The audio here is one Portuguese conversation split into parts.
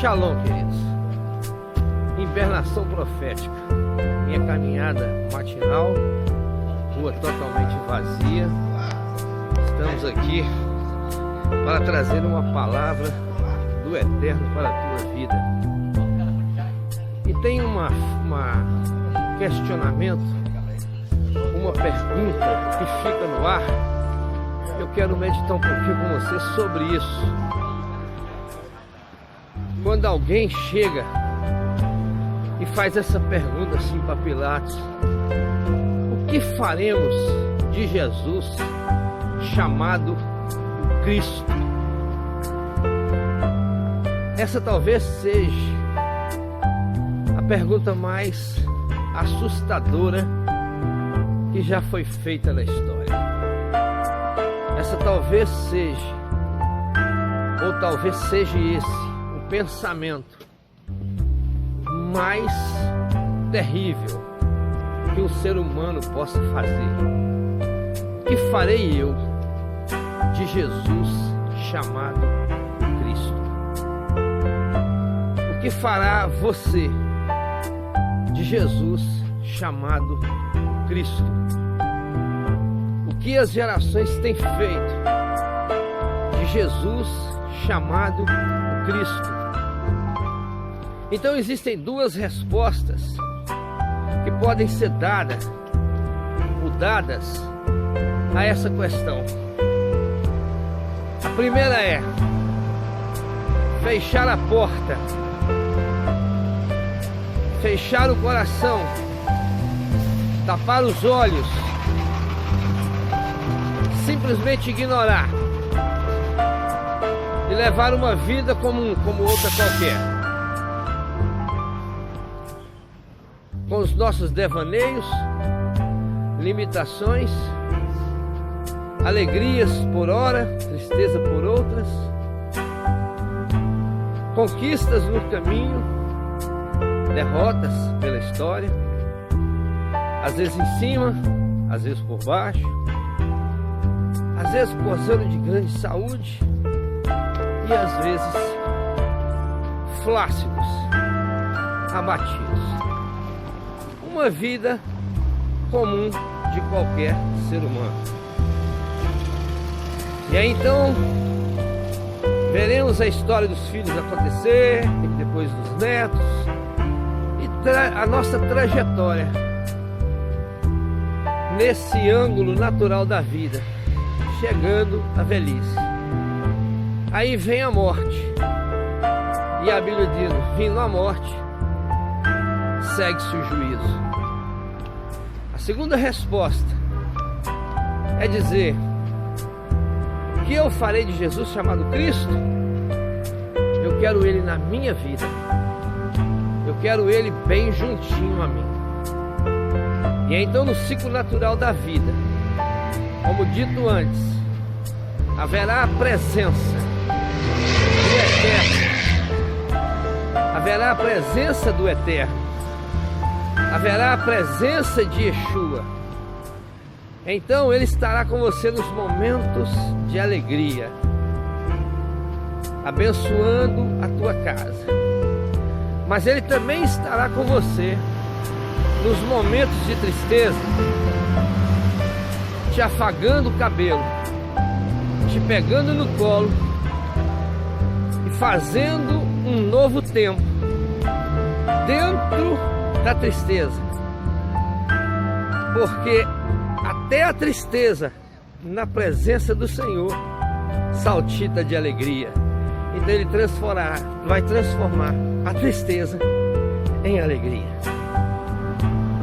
Shalom, queridos. Hibernação profética. Minha caminhada matinal, rua totalmente vazia. Estamos aqui para trazer uma palavra do Eterno para a tua vida. E tem um questionamento, uma pergunta que fica no ar. Eu quero meditar um pouquinho com você sobre isso. Quando alguém chega e faz essa pergunta assim para Pilatos: o que faremos de Jesus chamado Cristo? Essa talvez seja a pergunta mais assustadora que já foi feita na história. Essa talvez seja, ou talvez seja esse, o pensamento mais terrível que um ser humano possa fazer. O que farei eu de Jesus chamado Cristo? O que fará você de Jesus chamado Cristo? O que as gerações têm feito de Jesus chamado Cristo? Então existem duas respostas que podem ser dadas a essa questão. A primeira é fechar a porta, fechar o coração, tapar os olhos, simplesmente ignorar e levar uma vida como outra qualquer, com os nossos devaneios, limitações, alegrias por hora, tristeza por outras, conquistas no caminho, derrotas pela história, às vezes em cima, às vezes por baixo, às vezes gozando de grande saúde e às vezes flácidos, abatidos. Uma vida comum de qualquer ser humano. E aí então veremos a história dos filhos acontecer, e depois dos netos, e a nossa trajetória nesse ângulo natural da vida, chegando à velhice. Aí vem a morte, e a Bíblia diz: vindo a morte, segue-se o juízo. A segunda resposta é dizer: o que eu farei de Jesus chamado Cristo? Eu quero Ele na minha vida, eu quero Ele bem juntinho a mim. E então no ciclo natural da vida, como dito antes, haverá a presença do Eterno, haverá a presença do Eterno, haverá a presença de Yeshua. Então Ele estará com você nos momentos de alegria, abençoando a tua casa. Mas Ele também estará com você nos momentos de tristeza, te afagando o cabelo, te pegando no colo e fazendo um novo tempo dentro da tristeza. Porque até a tristeza, na presença do Senhor, saltita de alegria. Então Ele vai transformar a tristeza em alegria.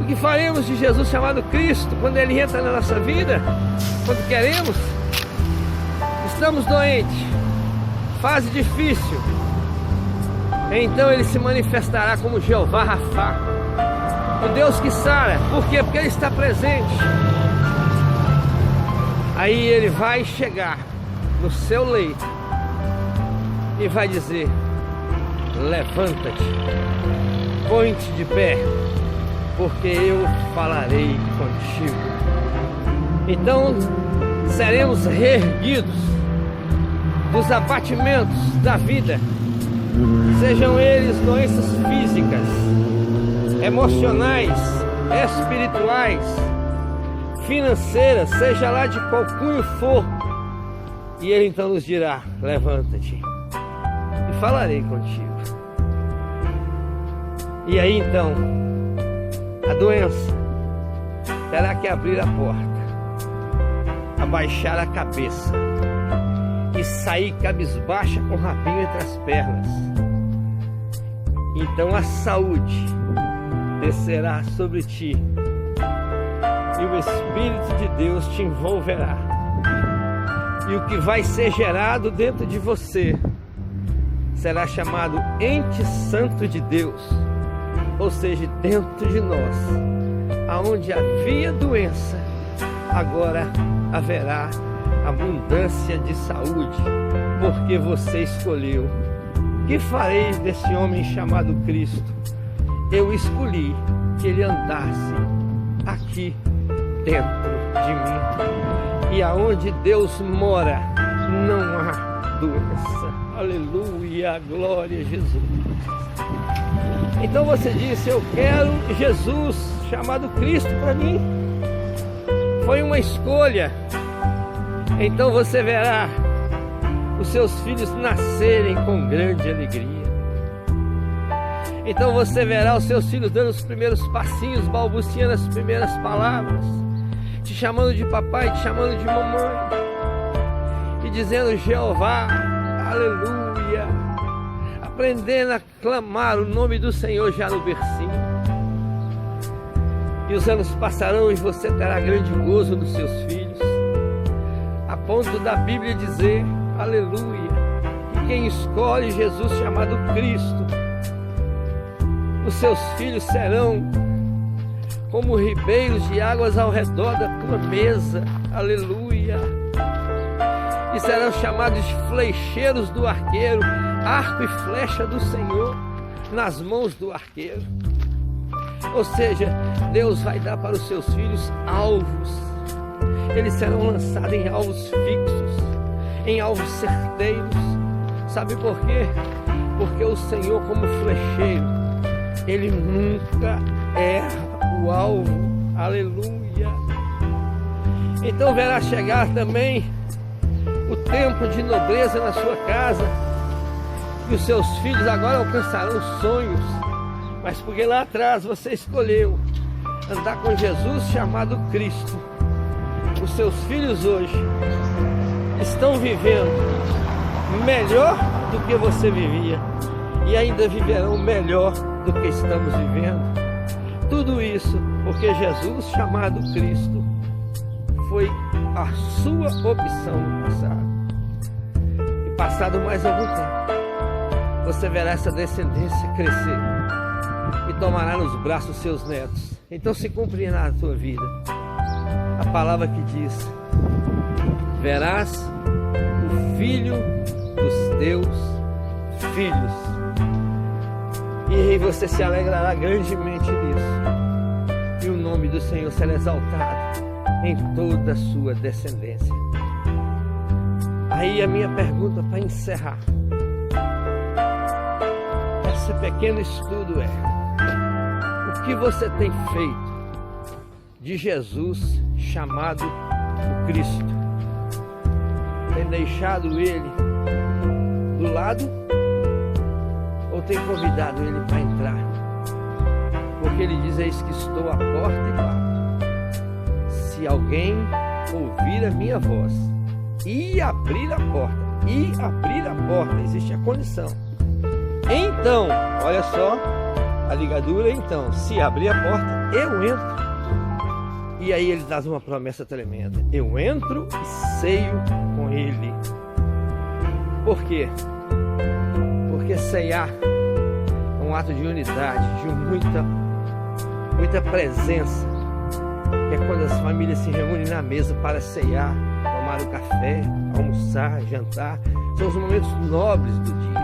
O que faremos de Jesus chamado Cristo quando Ele entra na nossa vida? Quando queremos? Estamos doentes, fase difícil. Então Ele se manifestará como Jeová Rafá, o Deus que sara. Por quê? Porque Ele está presente. Aí Ele vai chegar no seu leito e vai dizer: levanta-te, põe-te de pé, porque eu falarei contigo. Então seremos reerguidos dos abatimentos da vida sejam eles doenças físicas, emocionais, espirituais, financeiras, seja lá de qual cunho for. E Ele então nos dirá: levanta-te e falarei contigo. E aí então a doença terá que abrir a porta, abaixar a cabeça e sair cabisbaixa com o rabinho entre as pernas. Então a saúde descerá sobre ti e o Espírito de Deus te envolverá. E o que vai ser gerado dentro de você será chamado ente santo de Deus, ou seja, dentro de nós, aonde havia doença, agora haverá abundância de saúde, porque você escolheu. Que farei desse homem chamado Cristo? Eu escolhi que ele andasse aqui dentro de mim. E aonde Deus mora, não há doença. Aleluia, glória a Jesus. Então você disse: eu quero Jesus chamado Cristo para mim. Foi uma escolha. Então você verá os seus filhos nascerem com grande alegria. Então você verá os seus filhos dando os primeiros passinhos, balbuciando as primeiras palavras, te chamando de papai, te chamando de mamãe, e dizendo Jeová, aleluia, aprendendo a clamar o nome do Senhor já no bercinho. E os anos passarão e você terá grande gozo dos seus filhos, a ponto da Bíblia dizer, aleluia, que quem escolhe Jesus chamado Cristo, os seus filhos serão como ribeiros de águas ao redor da tua mesa, aleluia, e serão chamados de flecheiros do arqueiro, arco e flecha do Senhor nas mãos do arqueiro. Ou seja, Deus vai dar para os seus filhos alvos. Eles serão lançados em alvos fixos, em alvos certeiros. Sabe por quê? Porque o Senhor, como flecheiro, Ele nunca erra o alvo. Aleluia. Então verá chegar também o tempo de nobreza na sua casa, e os seus filhos agora alcançarão sonhos, mas porque lá atrás você escolheu andar com Jesus chamado Cristo. Os seus filhos hoje estão vivendo melhor do que você vivia, e ainda viverão melhor do que estamos vivendo. Tudo isso porque Jesus chamado Cristo foi a sua opção no passado. E passado mais algum tempo, você verá essa descendência crescer e tomará nos braços seus netos. Então se cumprirá na tua vida a palavra que diz: verás o filho dos teus filhos. E você se alegrará grandemente nisso, e o nome do Senhor será exaltado em toda a sua descendência. Aí a minha pergunta para encerrar esse pequeno estudo é: o que você tem feito de Jesus chamado o Cristo? Tem deixado Ele do lado ou tem convidado Ele para entrar? Porque Ele diz: eis que estou à porta e bato. Se alguém ouvir a minha voz e abrir a porta, existe a condição. Então, olha só a ligadura. Então, se abrir a porta, eu entro. E aí Ele dá uma promessa tremenda: eu entro e ceio com Ele. Por quê? Porque ceiar é um ato de unidade, de muita presença, que é quando as famílias se reúnem na mesa para ceiar, tomar o café, almoçar, jantar. São os momentos nobres do dia.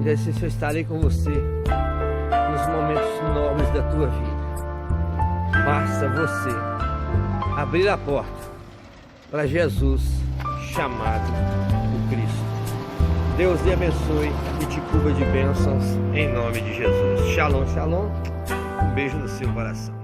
E daí eu estarei com você nos momentos nobres da tua vida. Basta você abrir a porta para Jesus chamado o Cristo. Deus lhe abençoe e te cubra de bênçãos em nome de Jesus. Shalom, shalom. Um beijo no seu coração.